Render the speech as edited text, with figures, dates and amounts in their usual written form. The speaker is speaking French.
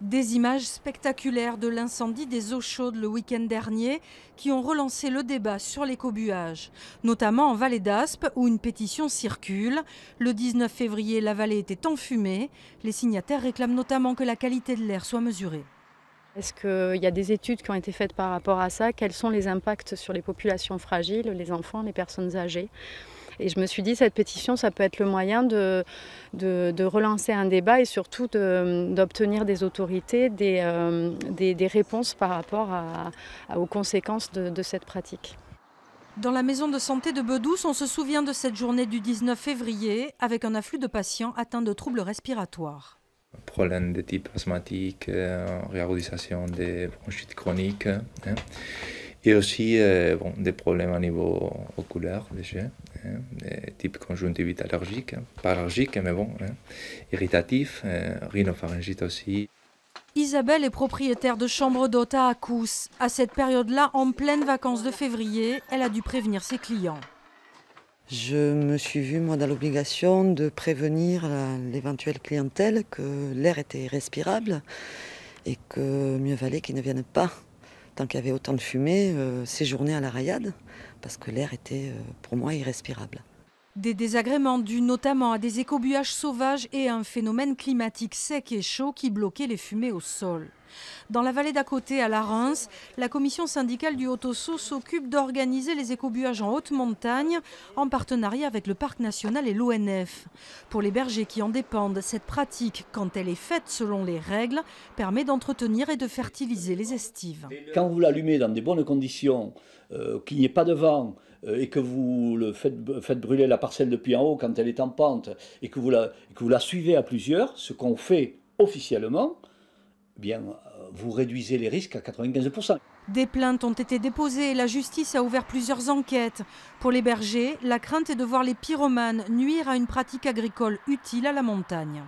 Des images spectaculaires de l'incendie des eaux chaudes le week-end dernier qui ont relancé le débat sur l'écobuage, notamment en vallée d'Aspe où une pétition circule. Le 19 février, la vallée était enfumée. Les signataires réclament notamment que la qualité de l'air soit mesurée. Est-ce qu'il y a des études qui ont été faites par rapport à ça? Quels sont les impacts sur les populations fragiles, les enfants, les personnes âgées? Et je me suis dit, cette pétition, ça peut être le moyen de relancer un débat et surtout d'obtenir des autorités des réponses par rapport aux conséquences de cette pratique. Dans la maison de santé de Bedouce, on se souvient de cette journée du 19 février avec un afflux de patients atteints de troubles respiratoires. Problèmes de type asthmatique, réagudisation des bronchites chroniques, hein. Et aussi des problèmes au niveau oculaire, déjà, hein, type conjonctivite allergique, pas allergique, mais irritatif, rhinopharyngite aussi. Isabelle est propriétaire de chambre d'hôte à Accous. À cette période-là, en pleine vacances de février, elle a dû prévenir ses clients. Je me suis vue, moi, dans l'obligation de prévenir l'éventuelle clientèle que l'air était respirable et que mieux valait qu'ils ne viennent pas, tant qu'il y avait autant de fumée, séjourner à la Rayade, parce que l'air était, pour moi, irrespirable. Des désagréments dus notamment à des écobuages sauvages et à un phénomène climatique sec et chaud qui bloquait les fumées au sol. Dans la vallée d'à côté, à la Reims, la commission syndicale du Haut-Ossau s'occupe d'organiser les écobuages en haute montagne en partenariat avec le parc national et l'ONF. Pour les bergers qui en dépendent, cette pratique, quand elle est faite selon les règles, permet d'entretenir et de fertiliser les estives. Quand vous l'allumez dans des bonnes conditions, qu'il n'y ait pas de vent, et que vous faites brûler la parcelle depuis en haut quand elle est en pente, et que vous la suivez à plusieurs, ce qu'on fait officiellement, eh bien, vous réduisez les risques à 95%. Des plaintes ont été déposées et la justice a ouvert plusieurs enquêtes. Pour les bergers, la crainte est de voir les pyromanes nuire à une pratique agricole utile à la montagne.